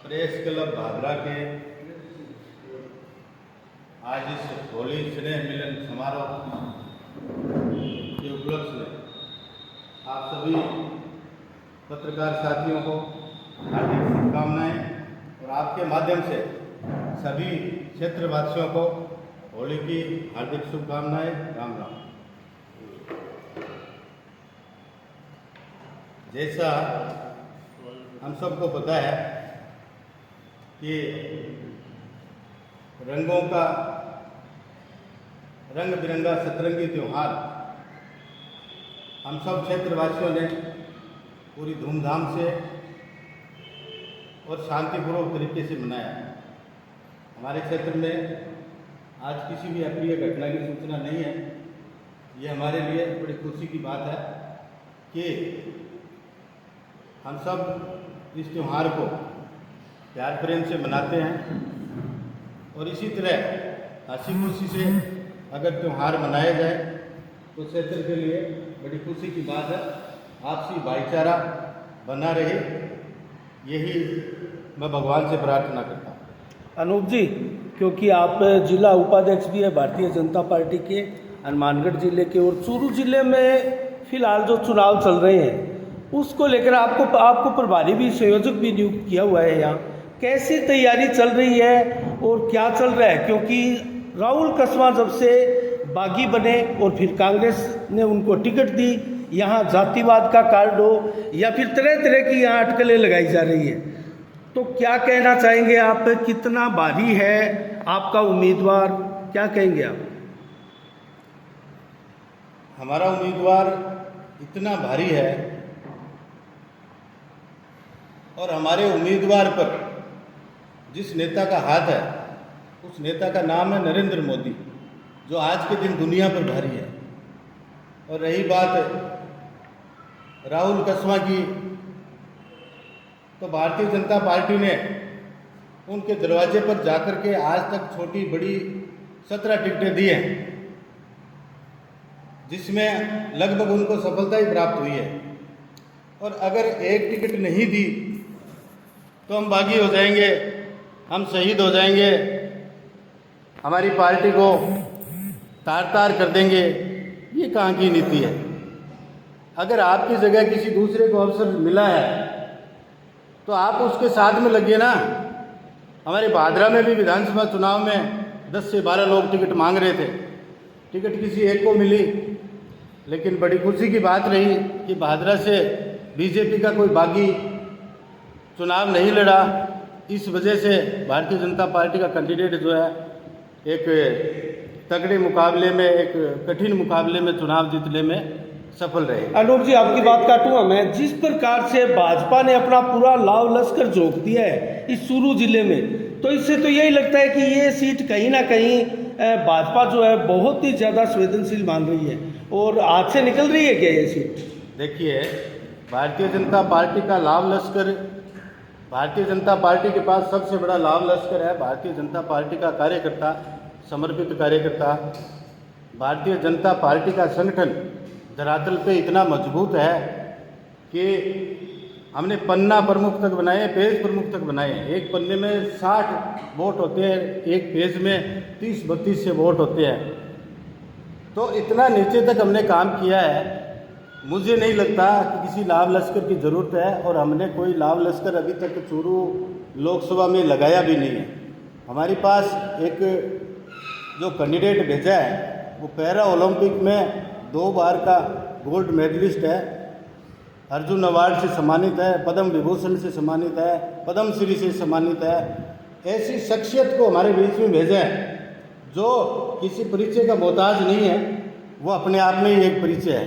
Press club Bhadra के आज इस होली स्नेह मिलन समारोह के उपलक्ष्य में आप सभी पत्रकार साथियों को हार्दिक शुभकामनाएं और आपके माध्यम से सभी क्षेत्रवासियों को होली की हार्दिक शुभकामनाएं। राम राम। जैसा हम सबको पता है कि रंगों का रंग बिरंगा सतरंगी त्यौहार हम सब क्षेत्रवासियों ने पूरी धूमधाम से और शांतिपूर्वक तरीके से मनाया। हमारे क्षेत्र में आज किसी भी अप्रिय घटना की सूचना नहीं है। ये हमारे लिए बड़ी खुशी की बात है कि हम सब इस त्यौहार को प्यार प्रेम से मनाते हैं और इसी तरह हंसी खुशी से अगर त्यौहार मनाया जाए तो क्षेत्र के लिए बड़ी खुशी की बात है। आपसी भाईचारा बना रहे, यही मैं भगवान से प्रार्थना करता हूँ। अनूप जी, क्योंकि आप जिला उपाध्यक्ष भी है भारतीय जनता पार्टी के हनुमानगढ़ जिले के, और चूरू जिले में फिलहाल जो चुनाव चल रहे हैं उसको लेकर आपको प्रभारी भी संयोजक भी नियुक्त किया हुआ है। यहाँ कैसी तैयारी चल रही है और क्या चल रहा है? क्योंकि राहुल कस्वां जब से बागी बने और फिर कांग्रेस ने उनको टिकट दी, यहाँ जातिवाद का कार्ड हो या फिर तरह तरह की यहाँ अटकलें लगाई जा रही है, तो क्या कहना चाहेंगे आप? कितना भारी है आपका उम्मीदवार, क्या कहेंगे आप? हमारा उम्मीदवार इतना भारी है और हमारे उम्मीदवार पर जिस नेता का हाथ है उस नेता का नाम है नरेंद्र मोदी, जो आज के दिन दुनिया पर भारी है। और रही बात राहुल कस्वां की, तो भारतीय जनता पार्टी ने उनके दरवाजे पर जाकर के आज तक छोटी बड़ी 17 टिकटें दी हैं, जिसमें लगभग उनको सफलता ही प्राप्त हुई है। और अगर एक टिकट नहीं दी तो हम बागी हो जाएंगे, हम शहीद हो जाएंगे, हमारी पार्टी को तार तार कर देंगे। ये कहाँ की नीति है? अगर आपकी जगह किसी दूसरे को अवसर मिला है तो आप उसके साथ में लगिए ना। हमारे भादरा में भी विधानसभा चुनाव में 10 से 12 लोग टिकट मांग रहे थे, टिकट किसी एक को मिली, लेकिन बड़ी खुशी की बात रही कि भादरा से बीजेपी का कोई बागी चुनाव नहीं लड़ा। इस वजह से भारतीय जनता पार्टी का कैंडिडेट जो है एक तगड़े मुकाबले में, एक कठिन मुकाबले में चुनाव जीतने में सफल रहे। अनूप जी, आपकी बात काटूंगा मैं। जिस प्रकार से भाजपा ने अपना पूरा लाव लश्कर झोंक दिया है इस चूरू जिले में, तो इससे तो यही लगता है कि ये सीट कहीं ना कहीं भाजपा जो है बहुत ही ज़्यादा संवेदनशील मान रही है और हाथ से निकल रही है क्या ये सीट? देखिए, भारतीय जनता पार्टी का लाव लश्कर, भारतीय जनता पार्टी के पास सबसे बड़ा लाव लश्कर है भारतीय जनता पार्टी का कार्यकर्ता, समर्पित कार्यकर्ता। भारतीय जनता पार्टी का संगठन धरातल पे इतना मजबूत है कि हमने पन्ना प्रमुख तक बनाए, पेज प्रमुख तक बनाए। एक पन्ने में 60 वोट होते हैं, एक पेज में 30-32 से वोट होते हैं। तो इतना नीचे तक हमने काम किया है। मुझे नहीं लगता कि किसी लाव लश्कर की ज़रूरत है, और हमने कोई लाव लश्कर अभी तक चूरू लोकसभा में लगाया भी नहीं है। हमारे पास एक जो कैंडिडेट भेजा है वो पैरा ओलंपिक में 2 बार का गोल्ड मेडलिस्ट है, अर्जुन अवार्ड से सम्मानित है, पद्म विभूषण से सम्मानित है, पद्म श्री से सम्मानित है। ऐसी शख्सियत को हमारे बीच में भेजा है जो किसी परिचय का मोहताज नहीं है, वो अपने आप में ही एक परिचय है,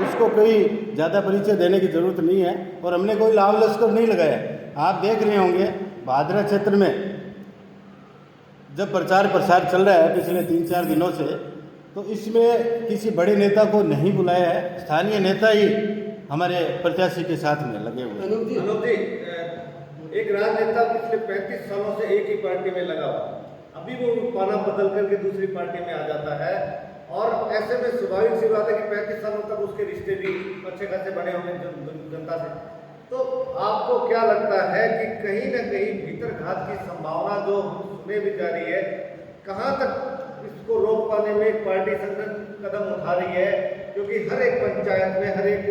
उसको कोई ज़्यादा परिचय देने की ज़रूरत नहीं है। और हमने कोई लाव लश्कर नहीं लगाया। आप देख रहे होंगे भादरा क्षेत्र में जब प्रचार प्रसार चल रहा है पिछले 3-4 दिनों से, तो इसमें किसी बड़े नेता को नहीं बुलाया है, स्थानीय नेता ही हमारे प्रत्याशी के साथ में लगे हुए। अनूप जी, एक राजनेता पिछले 35 सालों से एक ही पार्टी में लगा हुआ, अभी वो पाना बदल करके दूसरी पार्टी में आ जाता है, और ऐसे में स्वाभाविक सी बात है कि 35 सालों तक उसके रिश्ते भी अच्छे खासे बने होंगे जनता से। तो आपको क्या लगता है कि कहीं ना कहीं भीतर घात की संभावना जो सुने भी जा रही है, कहाँ तक इसको रोक पाने में पार्टी संगठन कदम उठा रही है? क्योंकि हर एक पंचायत में, हर एक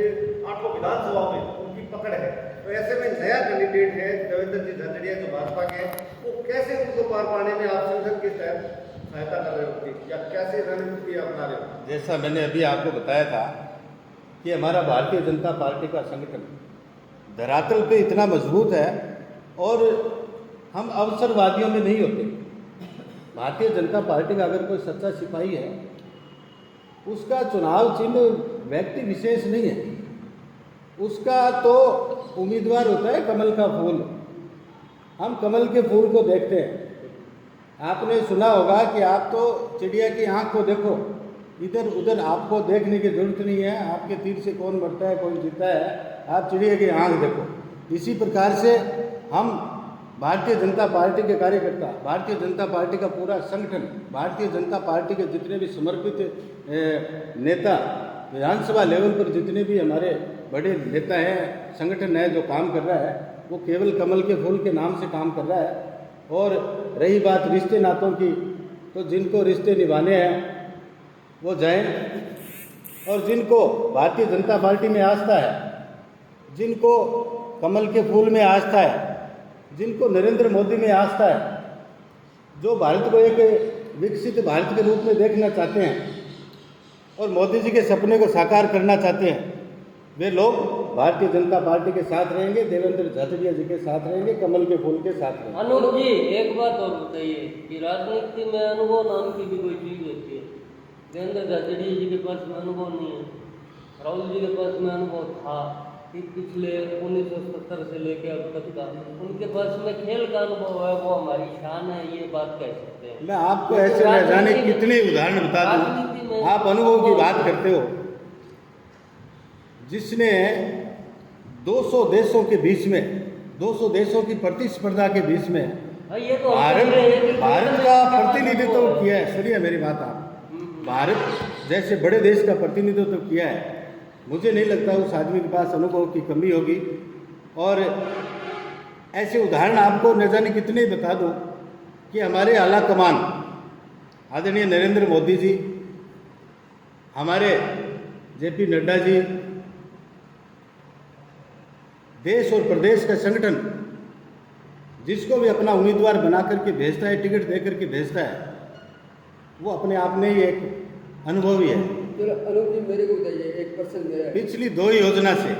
8 विधानसभा में उनकी पकड़ है। तो ऐसे में नया कैंडिडेट है देवेंद्र जी झाझड़िया जो भाजपा के, वो कैसे उनको पार पाने में आप संगठन के तहत सहायता कर रहे होते या कैसे रणनीति अपना रहे हो? जैसा मैंने अभी आपको बताया था कि हमारा भारतीय जनता पार्टी का संगठन धरातल पे इतना मजबूत है और हम अवसरवादियों में नहीं होते। भारतीय जनता पार्टी का अगर कोई सच्चा सिपाही है, उसका चुनाव चिन्ह व्यक्ति विशेष नहीं है, उसका तो उम्मीदवार होता है कमल का फूल। हम कमल के फूल को देखते हैं। आपने सुना होगा कि आप तो चिड़िया की आंख को देखो, इधर उधर आपको देखने की जरूरत नहीं है। आपके तीर से कौन मरता है, कौन जीता है, आप चिड़िया की आंख देखो। इसी प्रकार से हम भारतीय जनता पार्टी के कार्यकर्ता, भारतीय जनता पार्टी का पूरा संगठन, भारतीय जनता पार्टी के जितने भी समर्पित नेता, विधानसभा लेवल पर जितने भी हमारे बड़े नेता हैं, संगठन है जो काम कर रहा है, वो केवल कमल के फूल के नाम से काम कर रहा है। और रही बात रिश्ते नातों की, तो जिनको रिश्ते निभाने हैं वो जाएं, और जिनको भारतीय जनता पार्टी में आस्था है, जिनको कमल के फूल में आस्था है, जिनको नरेंद्र मोदी में आस्था है, जो भारत को एक विकसित भारत के रूप में देखना चाहते हैं और मोदी जी के सपने को साकार करना चाहते हैं, वे लोग भारतीय जनता पार्टी के साथ रहेंगे, देवेंद्र झाझड़िया जी के साथ रहेंगे, कमल के फूल के साथ रहेंगे। अनूप जी, एक बात और बताइए कि राजनीति में अनुभव नाम की भी कोई चीज होती है। देवेंद्र झाझड़िया जी के पास में अनुभव नहीं है, राहुल जी के पास में अनुभव था कि पिछले 1970 से लेकर अब तक का उनके पास में खेल का अनुभव है, वो हमारी शान है, ये बात कह सकते हैं। मैं आपको ऐसे न जाने कितने उदाहरण बता दूं, आप अनुभव की बात करते हो। जिसने 200 देशों के बीच में, 200 देशों की प्रतिस्पर्धा के बीच में ये तो भारत का प्रतिनिधित्व किया है। सुनिए मेरी बात, आप भारत जैसे बड़े देश का प्रतिनिधित्व किया है, मुझे नहीं लगता उस आदमी के पास अनुभव की कमी होगी। और ऐसे उदाहरण आपको न जाने कितने बता दूं कि हमारे आला कमान आदरणीय नरेंद्र मोदी जी, हमारे जेपी नड्डा जी, देश और प्रदेश का संगठन जिसको भी अपना उम्मीदवार बना करके भेजता है, टिकट दे करके भेजता है, वो अपने आप में ही एक अनुभवी है। अनूप जी, मेरे को बताइए, एक पर्सन मेरा पिछली 2 योजना से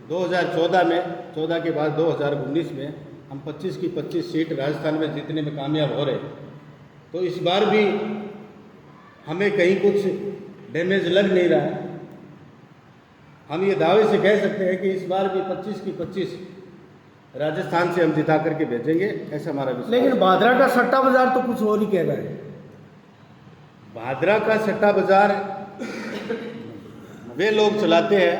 2014 में, 14 के बाद 2019 में हम 25 की 25 सीट राजस्थान में जीतने में कामयाब हो रहे। तो इस बार भी हमें कहीं कुछ डैमेज लग नहीं रहा है। हम ये दावे से कह सकते हैं कि इस बार भी 25 की 25 राजस्थान से हम जिता करके भेजेंगे, ऐसा हमारा विश्वास। लेकिन भादरा का सट्टा बाजार तो कुछ और ही कह रहा है। भादरा का सट्टा बाजार वे लोग चलाते हैं,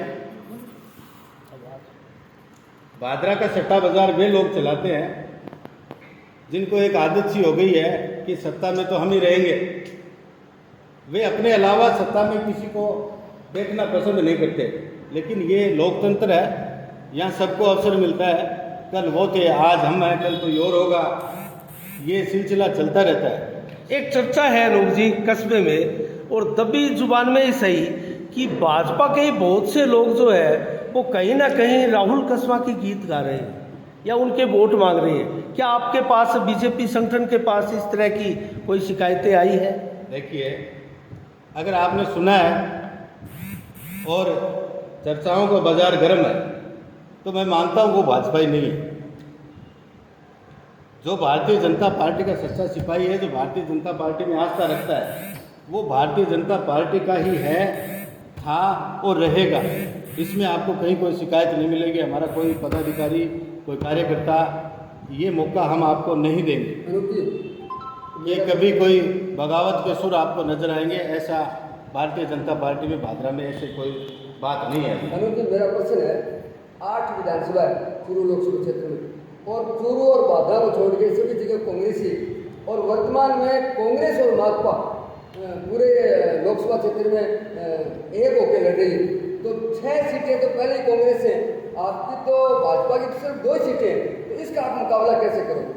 भादरा का सट्टा बाजार वे लोग चलाते हैं जिनको एक आदत सी हो गई है कि सत्ता में तो हम ही रहेंगे। वे अपने अलावा सत्ता में किसी को देखना पसंद नहीं करते। लेकिन ये लोकतंत्र है, यहाँ सबको अवसर मिलता है। कल वो थे, आज हम हैं, कल कोई और होगा, ये सिलसिला चलता रहता है। एक चर्चा है अनूप जी कस्बे में और दबी जुबान में ही सही कि भाजपा के ही बहुत से लोग जो है वो कहीं ना कहीं राहुल कसवा के गीत गा रहे हैं या उनके वोट मांग रहे हैं। क्या आपके पास, बीजेपी संगठन के पास इस तरह की कोई शिकायतें आई है? देखिए, अगर आपने सुना है और चर्चाओं का बाजार गर्म है तो मैं मानता हूँ वो भाजपा ही नहीं है। जो भारतीय जनता पार्टी का सच्चा सिपाही है, जो भारतीय जनता पार्टी में आस्था रखता है, वो भारतीय जनता पार्टी का ही है, था और रहेगा। इसमें आपको कहीं कोई शिकायत नहीं मिलेगी। हमारा कोई पदाधिकारी, कोई कार्यकर्ता, ये मौका हम आपको नहीं देंगे। अनूप जी, ये कभी कोई बगावत के सुर आपको नजर आएंगे, ऐसा भारतीय जनता पार्टी में भादरा में ऐसे कोई बात नहीं है। अनूप जी, मेरा प्रश्न है, 8 विधानसभा है चूरू लोकसभा क्षेत्र में, और चूरू और भादरा को छोड़ के सभी जगह कांग्रेस ही, और वर्तमान में कांग्रेस और माकपा पूरे लोकसभा क्षेत्र में एक होकर लड़ रही है। तो 6 सीटें तो पहले ही कांग्रेस है, आपकी तो भाजपा की तो सिर्फ 2 सीटें हैं, तो इसका आप मुकाबला कैसे करोगे?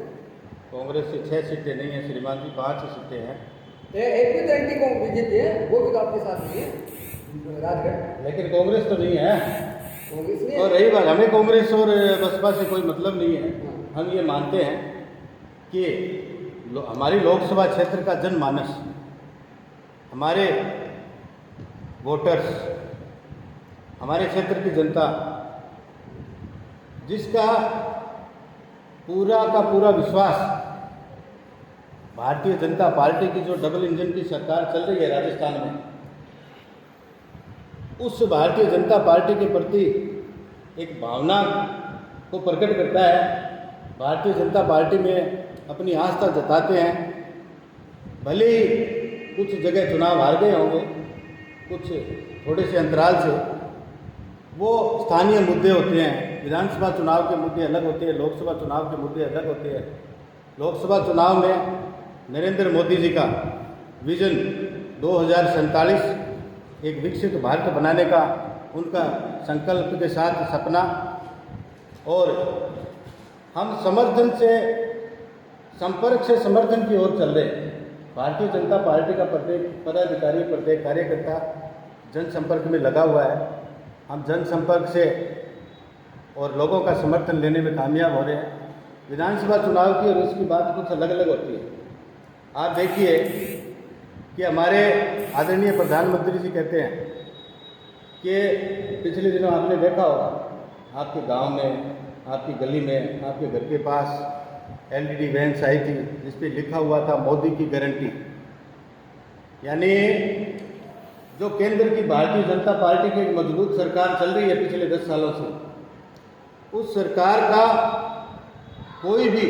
कांग्रेस की 6 सीटें नहीं है श्रीमान जी, 5 सीटें हैं। एक भी तो एंटी बीजेपी है, वो भी तो आपके साथ नहीं है राजगढ़, लेकिन कांग्रेस तो नहीं है। कांग्रेस नहीं और है। रही बात, हमें कांग्रेस और बसपा से कोई मतलब नहीं है। हम ये मानते हैं कि हमारी लोकसभा क्षेत्र का जनमानस, हमारे वोटर्स, हमारे क्षेत्र की जनता, जिसका पूरा का पूरा विश्वास भारतीय जनता पार्टी की जो डबल इंजन की सरकार चल रही है राजस्थान में, उस भारतीय जनता पार्टी के प्रति एक भावना को प्रकट करता है। भारतीय जनता पार्टी में अपनी आस्था जताते हैं। भले ही कुछ जगह चुनाव हार गए होंगे, कुछ थोड़े से अंतराल से, वो स्थानीय मुद्दे होते हैं। विधानसभा चुनाव के मुद्दे अलग होते हैं, लोकसभा चुनाव के मुद्दे अलग होते हैं। लोकसभा चुनाव में नरेंद्र मोदी जी का विजन 2047 एक विकसित भारत बनाने का उनका संकल्प के साथ सपना, और हम समर्थन से संपर्क से समर्थन की ओर चल रहे हैं। भारतीय जनता पार्टी का प्रत्येक पदाधिकारी, प्रत्येक कार्यकर्ता जनसंपर्क में लगा हुआ है। हम जनसंपर्क से और लोगों का समर्थन लेने में कामयाब हो रहे हैं। विधानसभा चुनाव की और उसकी बात कुछ अलग अलग होती है। आप देखिए कि हमारे आदरणीय प्रधानमंत्री जी कहते हैं कि पिछले दिनों आपने देखा होगा, आपके गांव में, आपकी गली में, आपके घर के पास एलईडी वैन्स आई थी जिस पे लिखा हुआ था मोदी की गारंटी। यानी जो केंद्र की भारतीय जनता पार्टी की एक मजबूत सरकार चल रही है पिछले 10 सालों से, उस सरकार का कोई भी,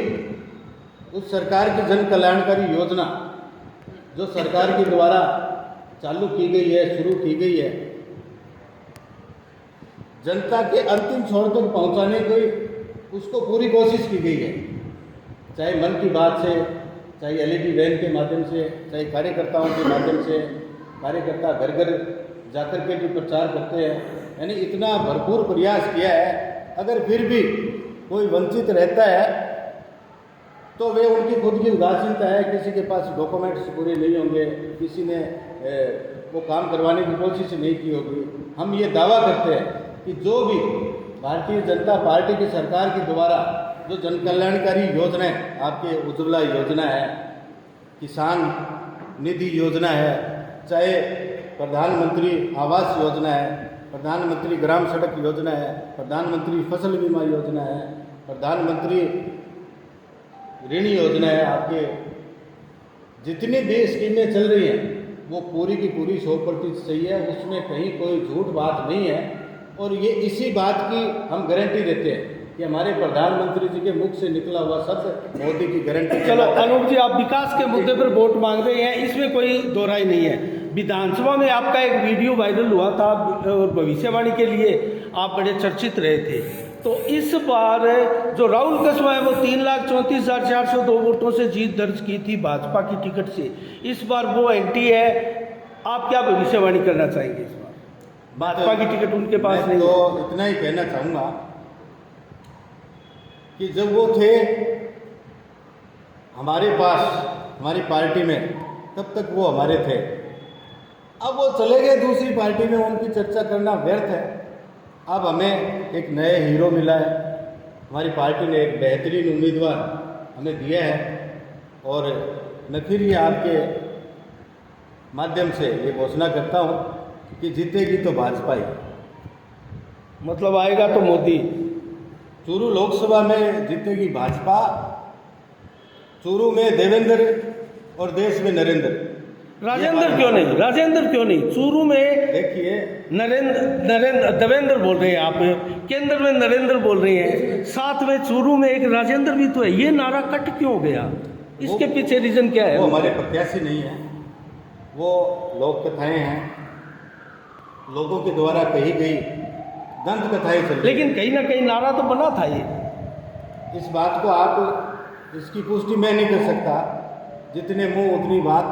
उस सरकार की जन कल्याणकारी योजना जो सरकार के द्वारा चालू की गई है, शुरू की गई है, जनता के अंतिम छोर तक पहुंचाने की उसको पूरी कोशिश की गई है। चाहे मन की बात से, चाहे एलईडी वैन के माध्यम से, चाहे कार्यकर्ताओं के माध्यम से, कार्यकर्ता घर घर जाकर के भी प्रचार करते हैं। यानी इतना भरपूर प्रयास किया है। अगर फिर भी कोई वंचित रहता है तो वे उनकी खुद की उदासीनता है। किसी के पास डॉक्यूमेंट्स पूरे नहीं होंगे, किसी ने वो काम करवाने की कोशिश नहीं की होगी। हम ये दावा करते हैं कि जो भी भारतीय जनता पार्टी की सरकार के द्वारा जो जन कल्याणकारी योजनाएं, आपके उज्ज्वला योजना है, किसान निधि योजना है, चाहे प्रधानमंत्री आवास योजना है, प्रधानमंत्री ग्राम सड़क योजना है, प्रधानमंत्री फसल बीमा योजना है, प्रधानमंत्री ऋण योजना है, आपके जितनी भी स्कीमें चल रही हैं वो पूरी की पूरी 100% सही है। उसमें कहीं कोई झूठ बात नहीं है। और ये इसी बात की हम गारंटी देते हैं कि हमारे प्रधानमंत्री जी के मुख से निकला हुआ शब्द मोदी की गारंटी। चलो अनूप जी, आप विकास के मुद्दे पर वोट मांग रहे हैं, इसमें कोई दोहराई नहीं है। विधानसभा में आपका एक वीडियो वायरल हुआ था और भविष्यवाणी के लिए आप बड़े चर्चित रहे थे। तो इस बार जो राहुल कस्बा है वो 3,34,402 वोटों से जीत दर्ज की थी भाजपा की टिकट से। इस बार वो एंटी है। आप क्या भविष्यवाणी करना चाहेंगे इस बार? भाजपा की टिकट उनके पास नहीं है। तो इतना ही कहना चाहूँगा कि जब वो थे हमारे पास, हमारी पार्टी में, तब तक वो हमारे थे। अब वो चले गए दूसरी पार्टी में, उनकी चर्चा करना व्यर्थ है। अब हमें एक नए हीरो मिला है। हमारी पार्टी ने एक बेहतरीन उम्मीदवार हमें दिया है और मैं फिर ये आपके माध्यम से ये घोषणा करता हूँ कि जीतेगी तो भाजपा ही। मतलब आएगा तो मोदी। चूरू लोकसभा में जीतेगी भाजपा, चूरू में देवेंद्र और देश में नरेंद्र। राजेंद्र क्यों नहीं? राजेंद्र क्यों नहीं? चूरू में देखिए, देवेंद्र बोल रहे हैं आप, केंद्र में नरेंद्र बोल रहे हैं, साथ में चूरू में एक राजेंद्र भी तो है। ये नारा कट क्यों गया? इसके पीछे रीजन क्या है? वो हमारे प्रत्याशी नहीं है, वो लोक कथाएं हैं, लोगों के द्वारा कही गई दंत कथाएं चल रही। लेकिन कहीं ना कहीं नारा तो बना था ये। इस बात को आप, इसकी पुष्टि मैं नहीं कर सकता। जितने मुंह उतनी बात,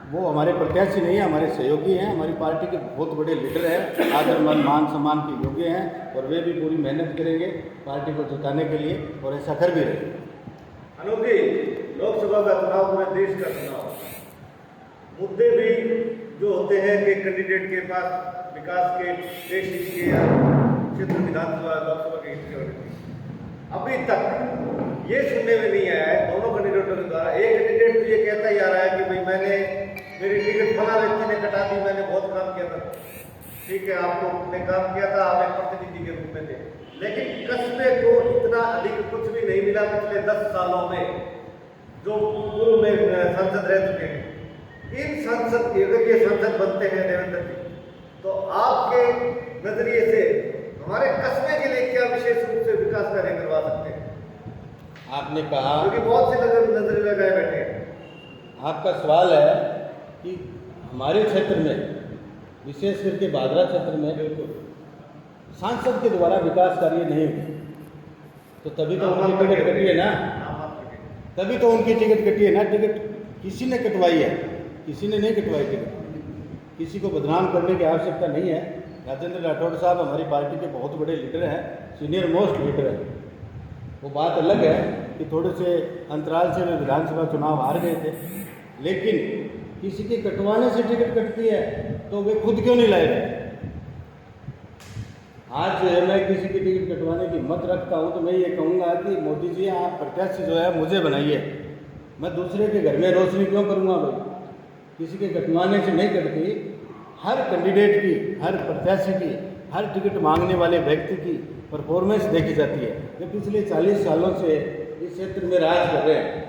वो हमारे प्रत्याशी नहीं है, हमारे सहयोगी हैं, हमारी पार्टी के बहुत बड़े लीडर हैं, आदर मान सम्मान के योग्य हैं और वे भी पूरी मेहनत करेंगे पार्टी को जिताने के लिए और ऐसा कर भी रहे। अनूप जी, लोकसभा का चुनाव पूरे देश का चुनाव, मुद्दे भी जो होते हैं कि कैंडिडेट के पास विकास के, देश हित के या क्षेत्र विधानसभा लोकसभा के हित के, अभी तक ये सुनने में नहीं आया है दोनों कैंडिडेटों के द्वारा। एक कैंडिडेट तो ये कहता ही आ रहा है कि भाई मैंने मेरी टिकट फला व्यक्ति ने कटा दी, मैंने बहुत काम किया था। ठीक है, आपने काम किया था, आप एक प्रतिनिधि के रूप में थे, लेकिन कस्बे को इतना अधिक कुछ भी नहीं मिला पिछले 10 सालों में जो पूर्व में सांसद रह चुके हैं। इन सांसद की अगर ये सांसद बनते हैं देवेंद्र जी, तो आपके नजरिए से हमारे कस्बे के लिए क्या विशेष रूप से विकास कार्य करवा सकते हैं? आपने कहा, क्योंकि बहुत से नजर लगाए बैठे हैं। आपका सवाल है कि हमारे क्षेत्र में, विशेष करके भादरा क्षेत्र में बिल्कुल सांसद के द्वारा विकास कार्य नहीं हुए, तो तभी तो उनकी टिकट कटी है ना, तभी तो उनकी टिकट कटी है ना। टिकट किसी ने कटवाई है, किसी ने नहीं कटवाई टिकट। किसी को बदनाम करने की आवश्यकता नहीं है। राजेंद्र राठौड़ साहब हमारी पार्टी के बहुत बड़े लीडर हैं, सीनियर मोस्ट लीडर हैं। वो बात अलग है कि थोड़े से अंतराल से वे विधानसभा चुनाव हार गए थे, लेकिन किसी के कटवाने से टिकट कटती है तो वे खुद क्यों नहीं लाए गए? आज जो है मैं किसी की टिकट कटवाने की हिम्मत रखता हूँ तो मैं ये कहूँगा कि मोदी जी आप प्रत्याशी जो है मुझे बनाइए, मैं दूसरे के घर में रोशनी क्यों करूँगा भाई? किसी के कटवाने से नहीं कटती। हर कैंडिडेट की, हर प्रत्याशी की, हर टिकट मांगने वाले व्यक्ति की परफॉर्मेंस देखी जाती है। ये पिछले 40 सालों से इस क्षेत्र में राज कर रहे हैं।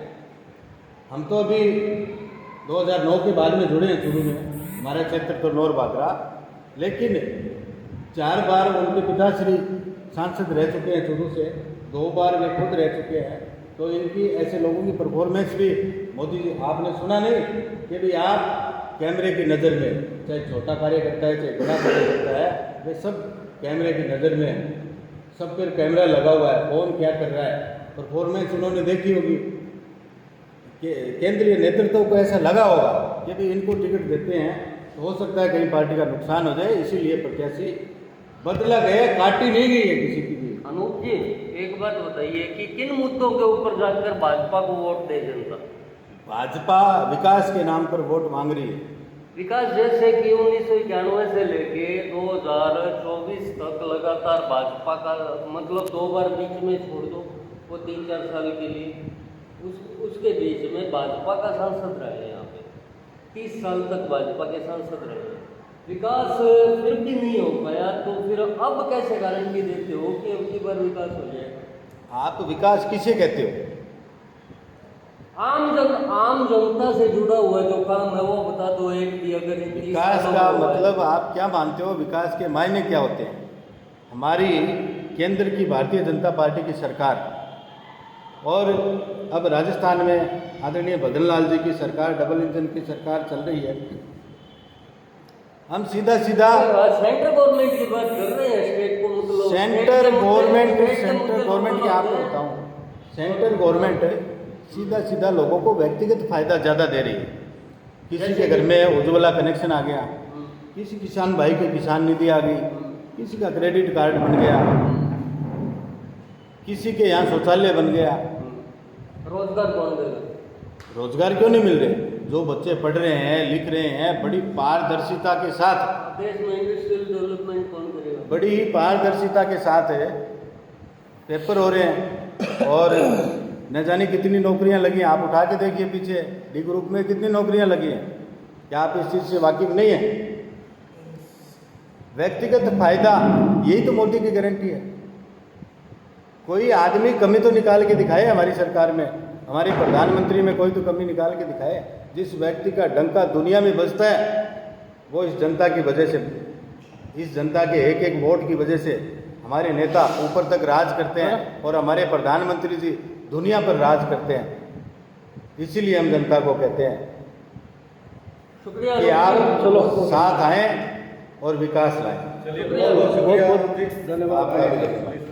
हम तो अभी 2009 के बाद में जुड़े हैं शुरू में, हमारा क्षेत्र तो नौर भादरा, लेकिन 4 बार उनके पिताश्री सांसद रह चुके हैं शुरू से, 2 बार वे खुद रह चुके हैं। तो इनकी ऐसे लोगों की परफॉर्मेंस भी मोदी जी, आपने सुना नहीं कि भाई आप कैमरे की नज़र में, चाहे छोटा कार्य करता है चाहे बड़ा कार्य करता है, वे सब कैमरे की नज़र में है। सब पर कैमरा लगा हुआ है, कौन क्या कर रहा है, परफॉर्मेंस उन्होंने देखी होगी कि केंद्रीय नेतृत्व को ऐसा लगा होगा कि भाई इनको टिकट देते हैं तो हो सकता है कहीं पार्टी का नुकसान हो जाए, इसीलिए प्रत्याशी बदला गया, काटी नहीं गई है किसी की भी। अनूप जी, एक बात बताइए कि किन मुद्दों के ऊपर जाकर भाजपा को वोट दे जनता? भाजपा विकास के नाम पर वोट मांग रही है। विकास जैसे कि 1991 से लेके 2024 तक लगातार भाजपा का, मतलब 2 बार बीच में छोड़ दो वो 3-4 साल के लिए, उसके बीच में भाजपा का सांसद रहे यहाँ पे, 30 साल तक भाजपा के सांसद रहे। विकास फिर भी नहीं हो पाया, तो फिर अब कैसे गारंटी देते हो कि अब की बार विकास हो जाएगा? आप विकास किसे कहते हो? आम जनता से जुड़ा हुआ जो काम है वो बता दो। एक भी अगर विकास का मतलब आप क्या मानते हो? विकास के मायने क्या होते हैं? हमारी केंद्र की भारतीय जनता पार्टी की सरकार और अब राजस्थान में आदरणीय भदन लाल जी की सरकार, डबल इंजन की सरकार चल रही है। हम सीधा सेंट्रल गवर्नमेंट की बात कर रहे हैं, स्टेट को, मतलब सेंटर गवर्नमेंट की आपको बताऊं, सेंट्रल गवर्नमेंट सीधा लोगों को व्यक्तिगत फायदा ज़्यादा दे रही है। किसी के घर में उज्ज्वला कनेक्शन आ गया, किसी किसान भाई की किसान निधि आ गई, किसी का क्रेडिट कार्ड बन गया, किसी के यहाँ शौचालय बन गया। रोजगार कौन देगा? रोजगार क्यों नहीं मिल रहे? जो बच्चे पढ़ रहे हैं, लिख रहे हैं, बड़ी पारदर्शिता के साथ, देश में इंडस्ट्रियल डेवलपमेंट कौन करेगा? बड़ी ही पारदर्शिता के साथ है, पेपर हो रहे हैं और न जाने कितनी नौकरियां लगी हैं। आप उठा के देखिए पीछे डी ग्रुप में कितनी नौकरियां लगी हैं। क्या आप इस चीज़ से वाकिफ नहीं है? व्यक्तिगत फायदा, यही तो मोदी की गारंटी है। कोई आदमी कमी तो निकाल के दिखाए हमारी सरकार में, हमारे प्रधानमंत्री में कोई तो कमी निकाल के दिखाए। जिस व्यक्ति का डंका दुनिया में बजता है वो इस जनता की वजह से, इस जनता के एक एक वोट की वजह से हमारे नेता ऊपर तक राज करते हैं और हमारे प्रधानमंत्री जी दुनिया पर राज करते हैं। इसीलिए हम जनता को कहते हैं शुक्रिया कि आप चलो साथ आएं और विकास लाएं। चलिए, बहुत बहुत शुक्रिया धन्यवाद। आपका भी।